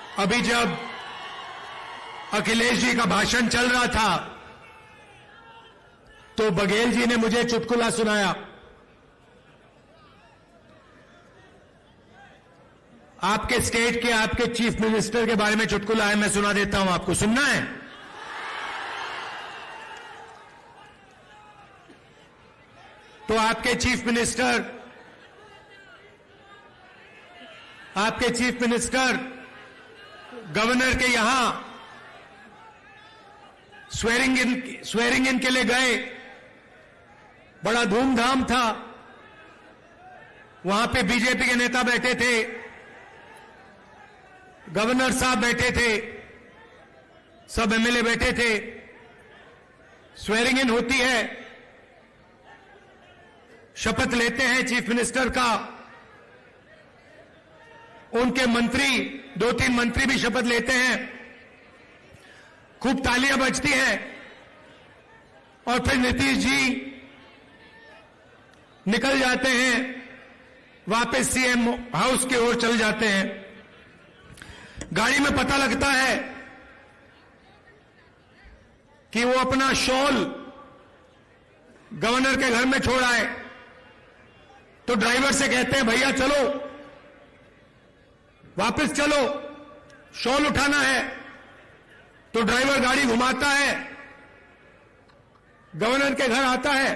अभी जब अखिलेश जी का भाषण चल रहा था तो बघेल जी ने मुझे चुटकुला सुनाया। आपके स्टेट के आपके चीफ मिनिस्टर के बारे में चुटकुला है, मैं सुना देता हूं आपको। सुनना है? तो आपके चीफ मिनिस्टर गवर्नर के यहां स्वेरिंग इन के लिए गए। बड़ा धूमधाम था। वहां पे बीजेपी के नेता बैठे थे, गवर्नर साहब बैठे थे, सब एमएलए बैठे थे। स्वेरिंग इन होती है, शपथ लेते हैं चीफ मिनिस्टर का। उनके मंत्री, 2-3 मंत्री भी शपथ लेते हैं। खूब तालियां बजती हैं और फिर नीतीश जी निकल जाते हैं, वापस सीएम हाउस की ओर चल जाते हैं। गाड़ी में पता लगता है कि वो अपना शॉल गवर्नर के घर में छोड़ आए। तो ड्राइवर से कहते हैं, भैया चलो, वापस चलो, शॉल उठाना है। तो ड्राइवर गाड़ी घुमाता है, गवर्नर के घर आता है।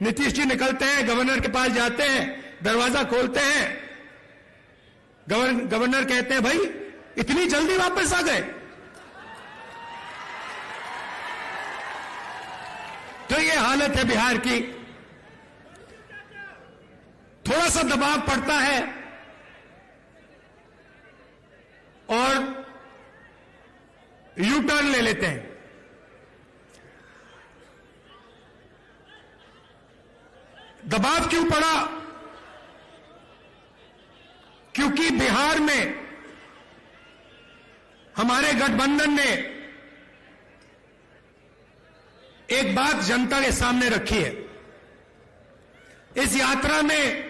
नीतीश जी निकलते हैं, गवर्नर के पास जाते हैं, दरवाजा खोलते हैं। गवर्नर कहते हैं, भाई इतनी जल्दी वापस आ गए? तो ये हालत है बिहार की। थोड़ा सा दबाव पड़ता है और यू टर्न ले लेते हैं। दबाव क्यों पड़ा? क्योंकि बिहार में हमारे गठबंधन ने एक बात जनता के सामने रखी है। इस यात्रा में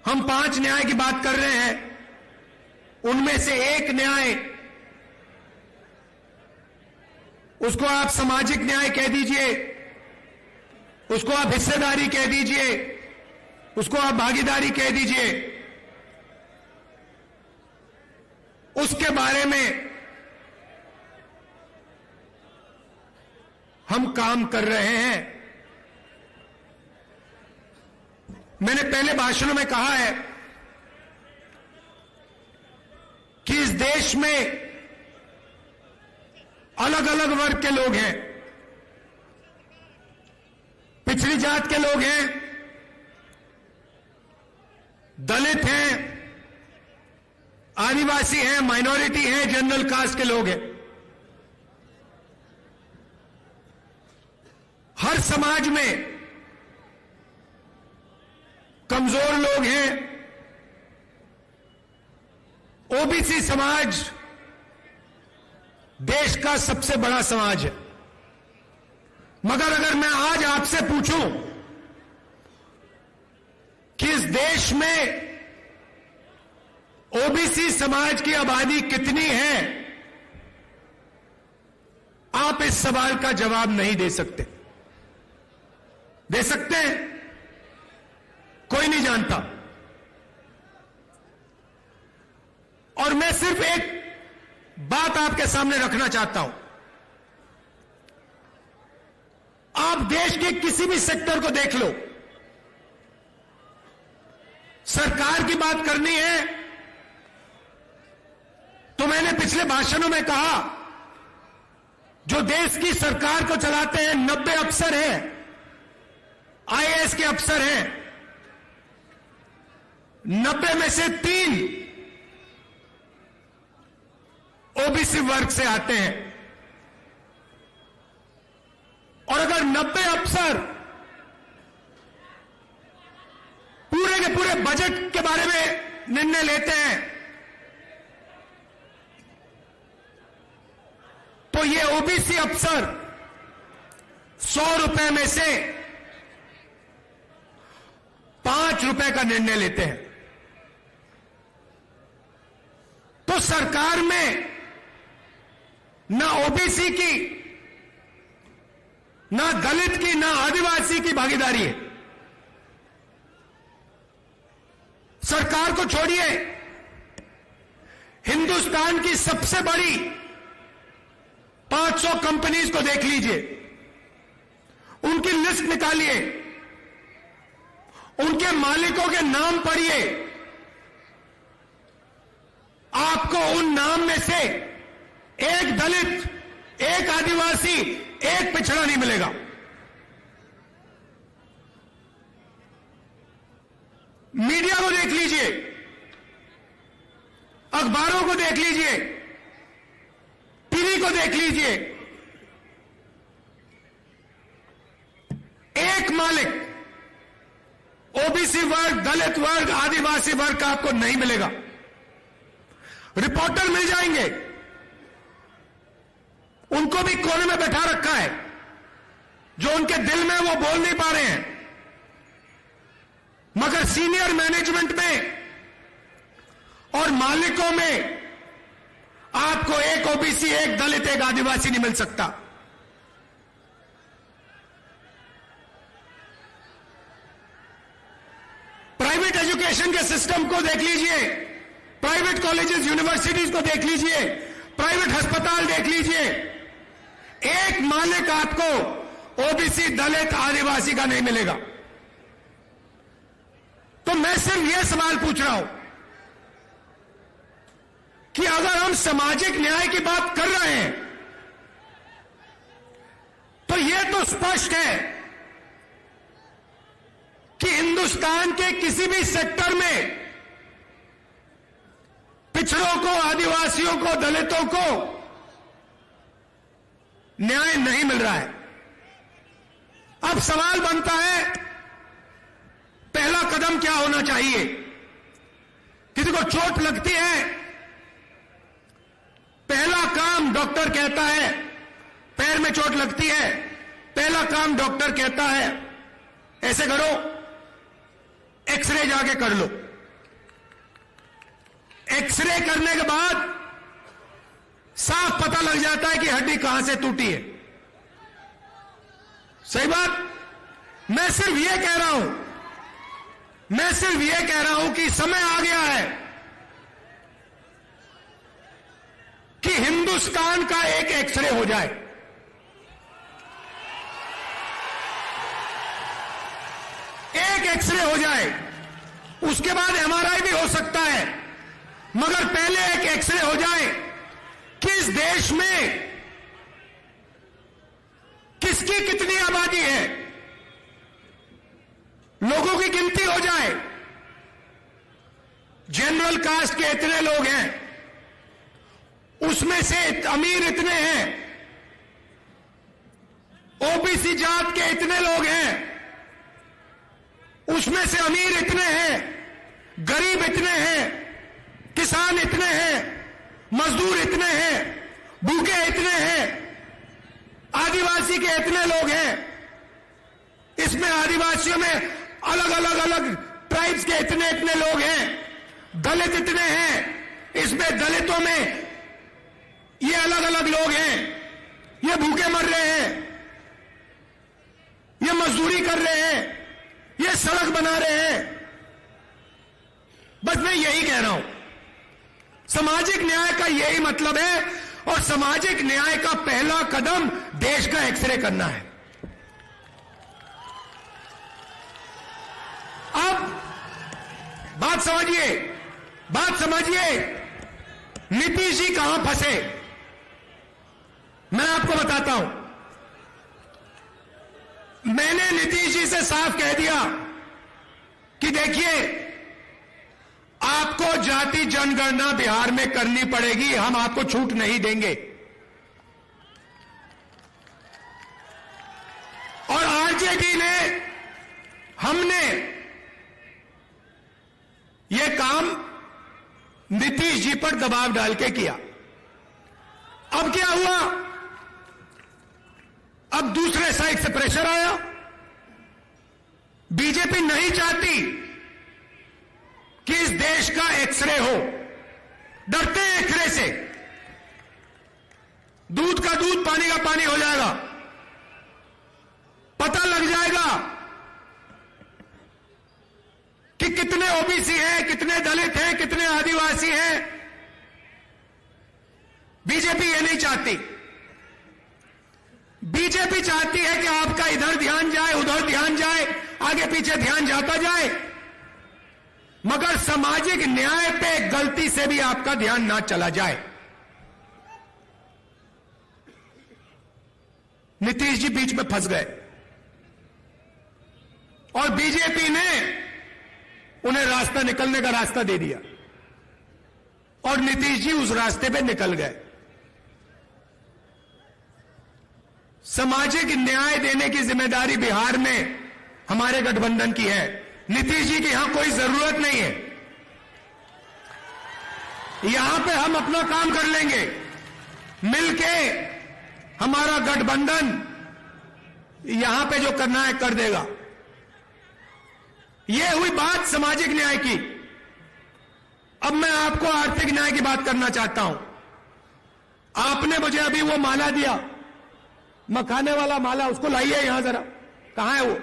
हम 5 न्याय की बात कर रहे हैं। उनमें से एक न्याय, उसको आप सामाजिक न्याय कह दीजिए, उसको आप हिस्सेदारी कह दीजिए, उसको आप भागीदारी कह दीजिए, उसके बारे में हम काम कर रहे हैं। मैंने पहले भाषणों में कहा है कि इस देश में अलग अलग वर्ग के लोग हैं। पिछड़ी जात के लोग हैं, दलित हैं, आदिवासी हैं, माइनॉरिटी हैं, जनरल कास्ट के लोग हैं। हर समाज में कमजोर लोग हैं। ओबीसी समाज देश का सबसे बड़ा समाज है। मगर अगर मैं आज आपसे पूछूं कि इस देश में ओबीसी समाज की आबादी कितनी है, आप इस सवाल का जवाब नहीं दे सकते। दे सकते हैं? कोई नहीं जानता। और मैं सिर्फ एक बात आपके सामने रखना चाहता हूं। आप देश के किसी भी सेक्टर को देख लो, सरकार की बात करनी है तो मैंने पिछले भाषणों में कहा, जो देश की सरकार को चलाते हैं 90 अफसर हैं, आईएएस के अफसर हैं। 90 में से 3 ओबीसी वर्ग से आते हैं। और अगर 90 अफसर पूरे के पूरे बजट के बारे में निर्णय लेते हैं तो ये ओबीसी अफसर 100 रुपए में से 5 रुपए का निर्णय लेते हैं। सरकार में ना ओबीसी की, ना दलित की, ना आदिवासी की भागीदारी है। सरकार को छोड़िए, हिंदुस्तान की सबसे बड़ी 500 कंपनीज को देख लीजिए, उनकी लिस्ट निकालिए, उनके मालिकों के नाम पढ़िए, आपको उन नाम में से एक दलित, एक आदिवासी, एक पिछड़ा नहीं मिलेगा। मीडिया को देख लीजिए, अखबारों को देख लीजिए, टीवी को देख लीजिए, एक मालिक ओबीसी वर्ग, दलित वर्ग, आदिवासी वर्ग का आपको नहीं मिलेगा। रिपोर्टर मिल जाएंगे, उनको भी कोने में बैठा रखा है, जो उनके दिल में वो बोल नहीं पा रहे हैं, मगर सीनियर मैनेजमेंट में और मालिकों में आपको एक ओबीसी, एक दलित, एक आदिवासी नहीं मिल सकता। प्राइवेट एजुकेशन के सिस्टम को देख लीजिए, प्राइवेट कॉलेजेस, यूनिवर्सिटीज को देख लीजिए, प्राइवेट अस्पताल देख लीजिए, एक मालिक आपको ओबीसी, दलित, आदिवासी का नहीं मिलेगा। तो मैं सिर्फ यह सवाल पूछ रहा हूं कि अगर हम सामाजिक न्याय की बात कर रहे हैं तो यह तो स्पष्ट है कि हिंदुस्तान के किसी भी सेक्टर में पिछड़ों को, आदिवासियों को, दलितों को न्याय नहीं मिल रहा है। अब सवाल बनता है, पहला कदम क्या होना चाहिए? किसी को चोट लगती है, पहला काम डॉक्टर कहता है, पैर में चोट लगती है, पहला काम डॉक्टर कहता है ऐसे करो, एक्सरे जाके कर लो। एक्सरे करने के बाद साफ पता लग जाता है कि हड्डी कहां से टूटी है। सही बात? मैं सिर्फ यह कह रहा हूं, कि समय आ गया है कि हिंदुस्तान का एक एक्सरे हो जाए। एक एक्सरे हो जाए, उसके बाद एमआरआई भी हो सकता है, मगर पहले एक एक्सरे हो जाए कि इस देश में किसकी कितनी आबादी है, लोगों की गिनती हो जाए। जनरल कास्ट के इतने लोग हैं, उसमें से अमीर इतने हैं, ओबीसी जात के इतने लोग हैं, उसमें से अमीर इतने हैं, गरीब इतने हैं, किसान इतने हैं, मजदूर इतने हैं, भूखे इतने हैं, आदिवासी के इतने लोग हैं, इसमें आदिवासियों में अलग ट्राइब्स के इतने लोग हैं, दलित इतने हैं, इसमें दलितों में ये अलग लोग हैं, ये भूखे मर रहे हैं, ये मजदूरी कर रहे हैं, ये सड़क बना रहे हैं। बस मैं यही कह रहा हूं, सामाजिक न्याय का यही मतलब है, और सामाजिक न्याय का पहला कदम देश का एक्सरे करना है। अब बात समझिए, नीतीश जी कहां फंसे, मैं आपको बताता हूं। मैंने नीतीश जी से साफ कह दिया कि देखिए, आपको जाति जनगणना बिहार में करनी पड़ेगी, हम आपको छूट नहीं देंगे। और आरजेडी ने, हमने यह काम नीतीश जी पर दबाव डाल के किया। अब क्या हुआ? अब दूसरे साइड से प्रेशर आया। बीजेपी नहीं चाहती कि इस देश का एक्सरे हो, डरते हैं एक्सरे से दूध का दूध, पानी का पानी हो जाएगा। पता लग जाएगा कि कितने ओबीसी हैं, कितने दलित हैं, कितने आदिवासी हैं। बीजेपी ये नहीं चाहती। बीजेपी चाहती है कि आपका इधर ध्यान जाए, उधर ध्यान जाए, आगे पीछे ध्यान जाता जाए, मगर सामाजिक न्याय पे गलती से भी आपका ध्यान ना चला जाए। नीतीश जी बीच में फंस गए और बीजेपी ने उन्हें रास्ता, निकलने का रास्ता दे दिया और नीतीश जी उस रास्ते पे निकल गए। सामाजिक न्याय देने की जिम्मेदारी बिहार में हमारे गठबंधन की है। नीतीश जी की यहां कोई जरूरत नहीं है। यहां पे हम अपना काम कर लेंगे मिलके। हमारा गठबंधन यहां पे जो करना है कर देगा। यह हुई बात सामाजिक न्याय की। अब मैं आपको आर्थिक न्याय की बात करना चाहता हूं। आपने मुझे अभी वो माला दिया, मखाने वाला माला, उसको लाइए यहां जरा। कहां है वो?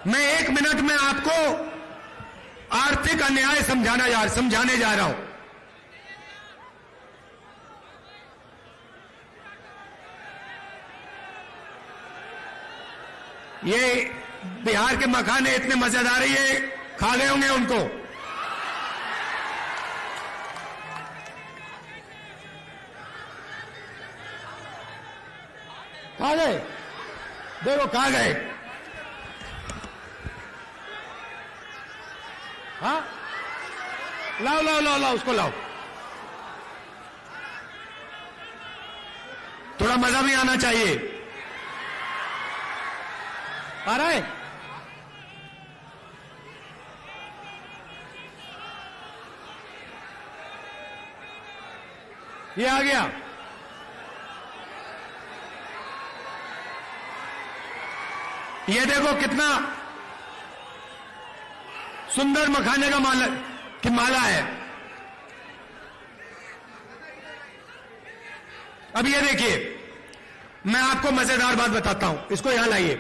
मैं 1 मिनट में आपको आर्थिक अन्याय समझाने जा रहा हूं। ये बिहार के मखाने इतने मजेदार है, ये खा गए होंगे उनको। खा गए, देखो खा गए। हाँ, लाओ लाओ लाओ लाओ, उसको लाओ। थोड़ा मजा भी आना चाहिए। आ रहा है? ये आ गया। ये देखो कितना सुंदर मखाने का माला है। अब ये देखिए, मैं आपको मजेदार बात बताता हूं। इसको यहां लाइए।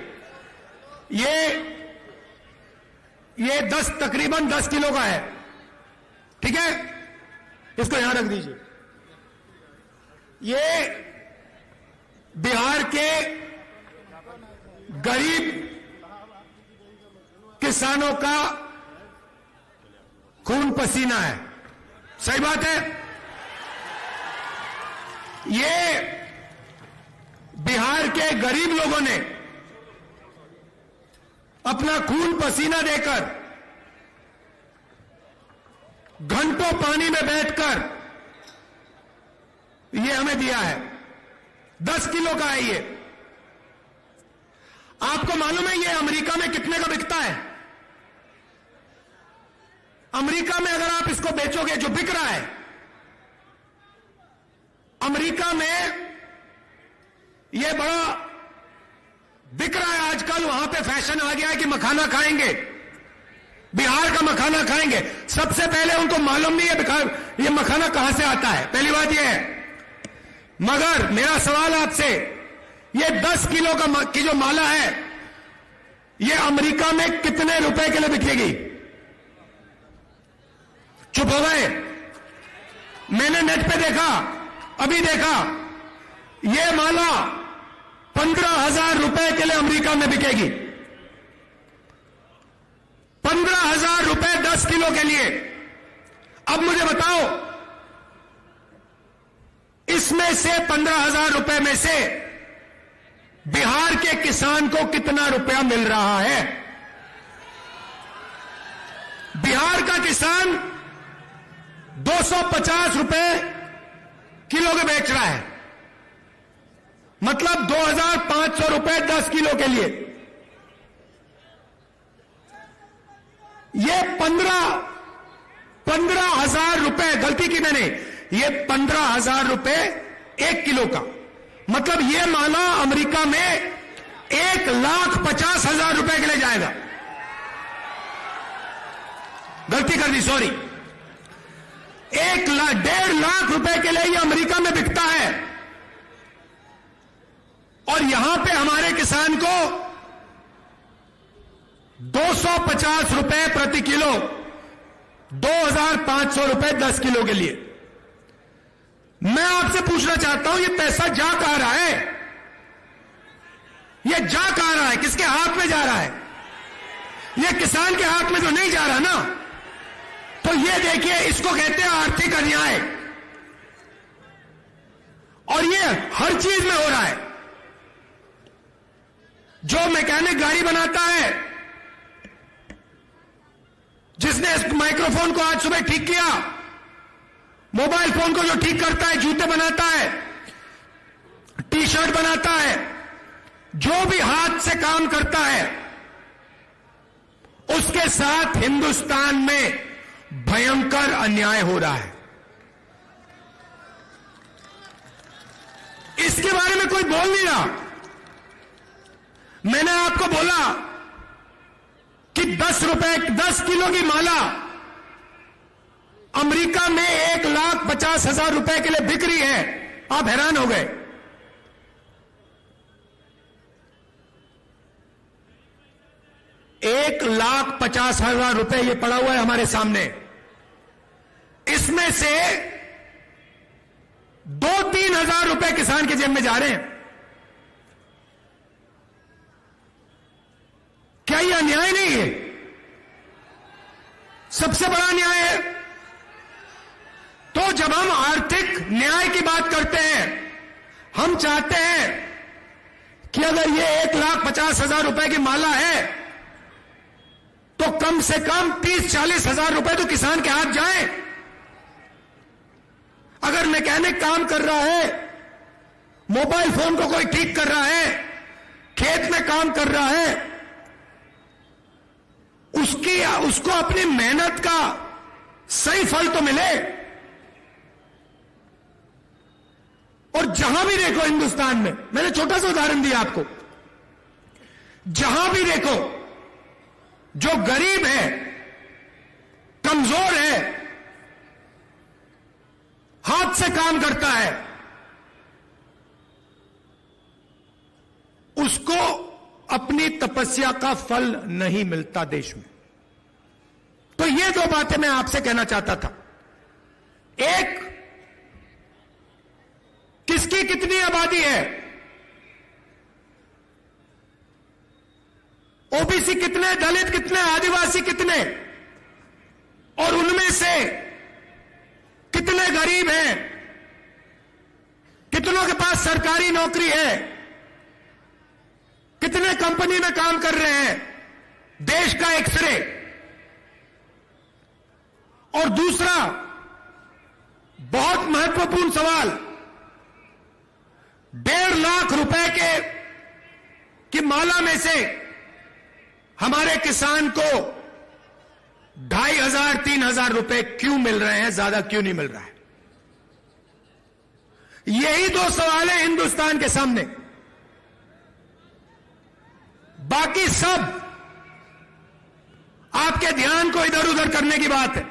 ये तकरीबन 10 किलो का है, ठीक है? इसको यहां रख दीजिए। ये बिहार के गरीब किसानों का खून पसीना है। सही बात है। ये बिहार के गरीब लोगों ने अपना खून पसीना देकर, घंटों पानी में बैठकर ये हमें दिया है। 10 किलो का है ये। आपको मालूम है ये अमेरिका में कितने का बिकता है? अमेरिका में अगर आप इसको बेचोगे, जो बिक रहा है अमेरिका में, ये बड़ा बिक रहा है आजकल। वहां पे फैशन आ गया है कि मखाना खाएंगे, बिहार का मखाना खाएंगे। सबसे पहले उनको मालूम नहीं है ये मखाना कहां से आता है, पहली बात यह है। मगर मेरा सवाल आपसे, ये 10 किलो की जो माला है, ये अमेरिका में कितने रुपए के लिए बिकेगी? चुप हो गए। मैंने नेट पे देखा, अभी देखा, ये माला 15,000 रुपए के लिए अमेरिका में बिकेगी। 15,000 रुपए 10 किलो के लिए। अब मुझे बताओ, इसमें से 15,000 रुपए में से बिहार के किसान को कितना रुपया मिल रहा है? बिहार का किसान 250 रुपए किलो के बेच रहा है, मतलब 2,500 रुपए 10 किलो के लिए। ये 15,000 रुपए, गलती की मैंने, ये 15,000 रुपए 1 किलो का, मतलब ये माला अमेरिका में 1,50,000 रुपए के लिए जाएगा। गलती कर दी, सॉरी, 1,50,000 लाख रुपए के लिए ये अमेरिका में बिकता है, और यहां पे हमारे किसान को 250 रुपए प्रति किलो, 2,500 रुपए 10 किलो के लिए। मैं आपसे पूछना चाहता हूं, ये पैसा जा कहां रहा है? ये जा कहां रहा है? किसके हाथ में जा रहा है? ये किसान के हाथ में तो नहीं जा रहा ना। तो ये देखिए, इसको कहते हैं आर्थिक अन्याय, और ये हर चीज में हो रहा है। जो मैकेनिक गाड़ी बनाता है, जिसने इस माइक्रोफोन को आज सुबह ठीक किया, मोबाइल फोन को जो ठीक करता है, जूते बनाता है, टी शर्ट बनाता है, जो भी हाथ से काम करता है, उसके साथ हिंदुस्तान में भयंकर अन्याय हो रहा है। इसके बारे में कोई बोल नहीं रहा। मैंने आपको बोला कि 10 किलो की माला अमेरिका में 1,50,000 रुपए के लिए बिक रही है। आप हैरान हो गए। $1,50,000 ये पड़ा हुआ है हमारे सामने। इसमें से 2-3 हजार रुपए किसान के जेब में जा रहे हैं। क्या ये अन्याय नहीं है? सबसे बड़ा अन्याय है। तो जब हम आर्थिक न्याय की बात करते हैं, हम चाहते हैं कि अगर ये 1,50,000 रुपए की माला है, तो कम से कम 30-40 हजार रुपए तो किसान के हाथ जाए। अगर मैकेनिक काम कर रहा है, मोबाइल फोन को कोई ठीक कर रहा है, खेत में काम कर रहा है, उसको अपनी मेहनत का सही फल तो मिले। और जहां भी देखो हिंदुस्तान में, मैंने छोटा सा उदाहरण दिया आपको, जहां भी देखो जो गरीब है, कमजोर है, हाथ से काम करता है, उसको अपनी तपस्या का फल नहीं मिलता देश में। तो ये दो बातें मैं आपसे कहना चाहता था। एक, किसकी कितनी आबादी है, ओबीसी कितने, दलित कितने, आदिवासी कितने, और उनमें से कितने गरीब हैं, कितनों के पास सरकारी नौकरी है, कितने कंपनी में काम कर रहे हैं, देश का एक्सरे। और दूसरा बहुत महत्वपूर्ण सवाल, 1.5 लाख रुपए की माला में से हमारे किसान को 2,500-3,000 रुपए क्यों मिल रहे हैं, ज्यादा क्यों नहीं मिल रहा है? यही दो सवाल है हिंदुस्तान के सामने। बाकी सब आपके ध्यान को इधर उधर करने की बात है।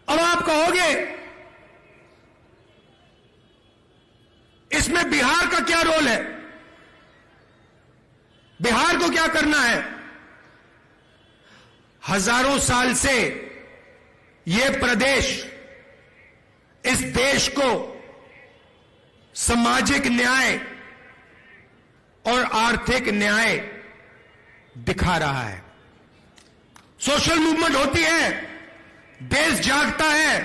अब आप कहोगे इसमें बिहार का क्या रोल है, बिहार को क्या करना है? हजारों साल से यह प्रदेश इस देश को सामाजिक न्याय और आर्थिक न्याय दिखा रहा है। सोशल मूवमेंट होती है, देश जागता है,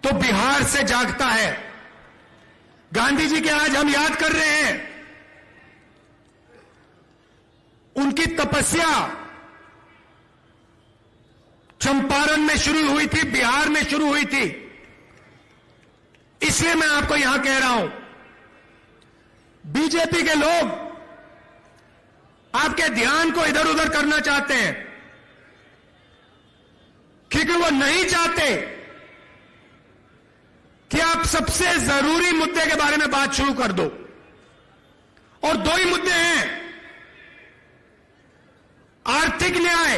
तो बिहार से जागता है। गांधी जी के आज हम याद कर रहे हैं, उनकी तपस्या चंपारण में शुरू हुई थी, बिहार में शुरू हुई थी। इसलिए मैं आपको यहां कह रहा हूं, बीजेपी के लोग, आप आपके ध्यान को इधर उधर करना चाहते हैं, क्योंकि वो नहीं चाहते कि आप सबसे जरूरी मुद्दे के बारे में बात शुरू कर दो। और दो ही मुद्दे हैं, आर्थिक न्याय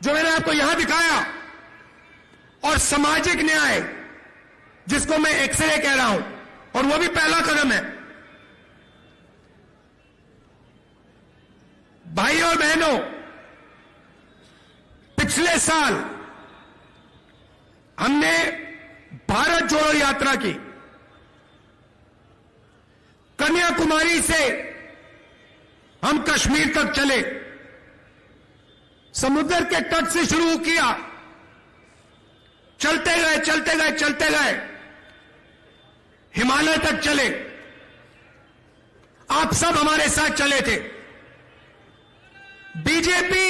जो मैंने आपको यहां दिखाया, और सामाजिक न्याय जिसको मैं एक्सरे कह रहा हूं, और वो भी पहला कदम है। भाई और बहनों, पिछले साल हमने भारत जोड़ो यात्रा की। कन्याकुमारी से हम कश्मीर तक चले, समुद्र के तट से शुरू किया, चलते गए चलते गए चलते गए, हिमालय तक चले। आप सब हमारे साथ चले थे। बीजेपी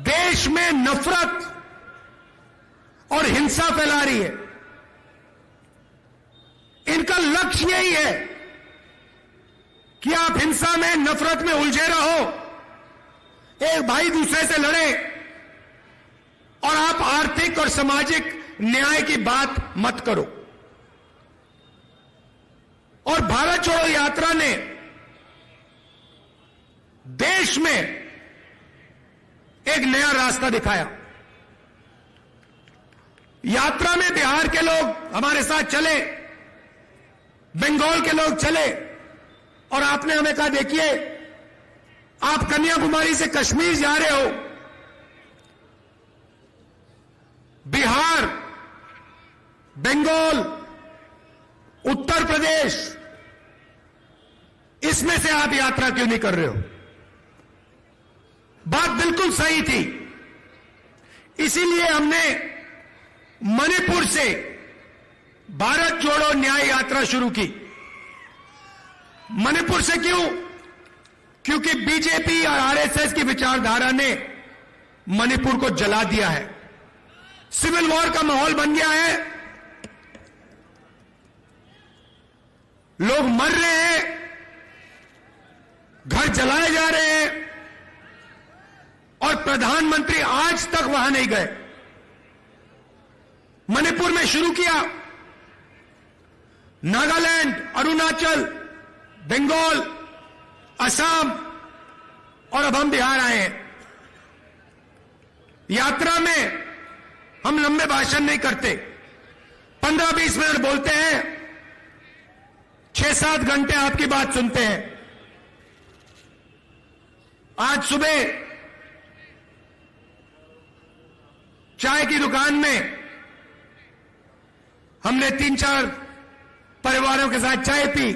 देश में नफरत और हिंसा फैला रही है। इनका लक्ष्य यही है कि आप हिंसा में, नफरत में उलझे रहो, एक भाई दूसरे से लड़े, और आप आर्थिक और सामाजिक न्याय की बात मत करो। और भारत जोड़ो यात्रा ने देश में एक नया रास्ता दिखाया। यात्रा में बिहार के लोग हमारे साथ चले, बंगाल के लोग चले, और आपने हमें कहा देखिए आप कन्याकुमारी से कश्मीर जा रहे हो, बिहार, बंगाल, उत्तर प्रदेश, इसमें से आप यात्रा क्यों नहीं कर रहे हो? बात बिल्कुल सही थी। इसीलिए हमने मणिपुर से भारत जोड़ो न्याय यात्रा शुरू की। मणिपुर से क्यों? क्योंकि बीजेपी और आरएसएस की विचारधारा ने मणिपुर को जला दिया है। सिविल वॉर का माहौल बन गया है, लोग मर रहे हैं, घर जलाए जा रहे हैं, और प्रधानमंत्री आज तक वहां नहीं गए। मणिपुर में शुरू किया, नागालैंड, अरुणाचल, बंगाल, असम, और अब हम बिहार आए हैं। यात्रा में हम लंबे भाषण नहीं करते, 15-20 मिनट बोलते हैं, 6-7 घंटे आपकी बात सुनते हैं। आज सुबह चाय की दुकान में हमने 3-4 परिवारों के साथ चाय पी,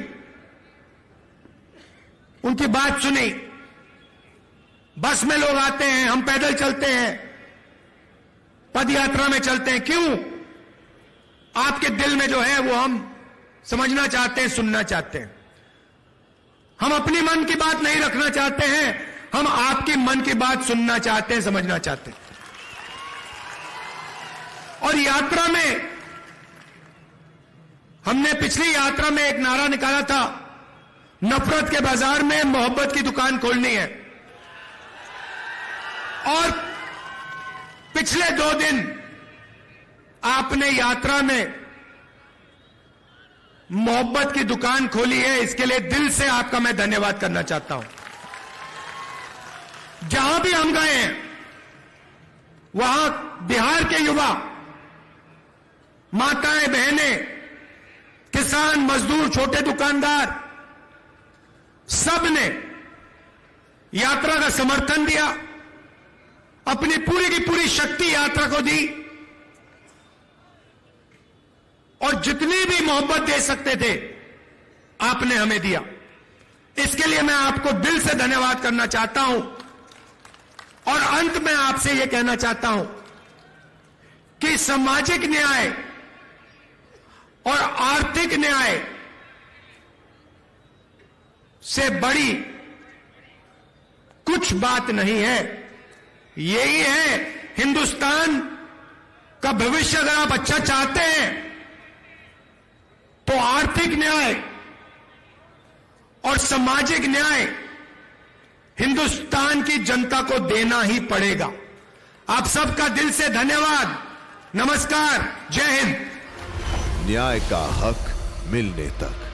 उनकी बात सुनी। बस में लोग आते हैं, हम पैदल चलते हैं, पद यात्रा में चलते हैं। क्यों? आपके दिल में जो है वो हम समझना चाहते हैं, सुनना चाहते हैं। हम अपनी मन की बात नहीं रखना चाहते हैं, हम आपकी मन की बात सुनना चाहते हैं, समझना चाहते हैं। और यात्रा में हमने पिछली यात्रा में एक नारा निकाला था, नफरत के बाजार में मोहब्बत की दुकान खोलनी है। और पिछले 2 दिन आपने यात्रा में मोहब्बत की दुकान खोली है, इसके लिए दिल से आपका मैं धन्यवाद करना चाहता हूं। जहां भी हम गए हैं वहां बिहार के युवा, माताएं, बहनें, किसान, मजदूर, छोटे दुकानदार, सब ने यात्रा का समर्थन दिया, अपनी पूरी की पूरी शक्ति यात्रा को दी, और जितनी भी मोहब्बत दे सकते थे आपने हमें दिया। इसके लिए मैं आपको दिल से धन्यवाद करना चाहता हूं। और अंत में आपसे यह कहना चाहता हूं कि सामाजिक न्याय और आर्थिक न्याय से बड़ी कुछ बात नहीं है। यही है हिंदुस्तान का भविष्य। अगर आप अच्छा चाहते हैं तो आर्थिक न्याय और सामाजिक न्याय हिंदुस्तान की जनता को देना ही पड़ेगा। आप सबका दिल से धन्यवाद। नमस्कार, जय हिंद। न्याय का हक मिलने तक।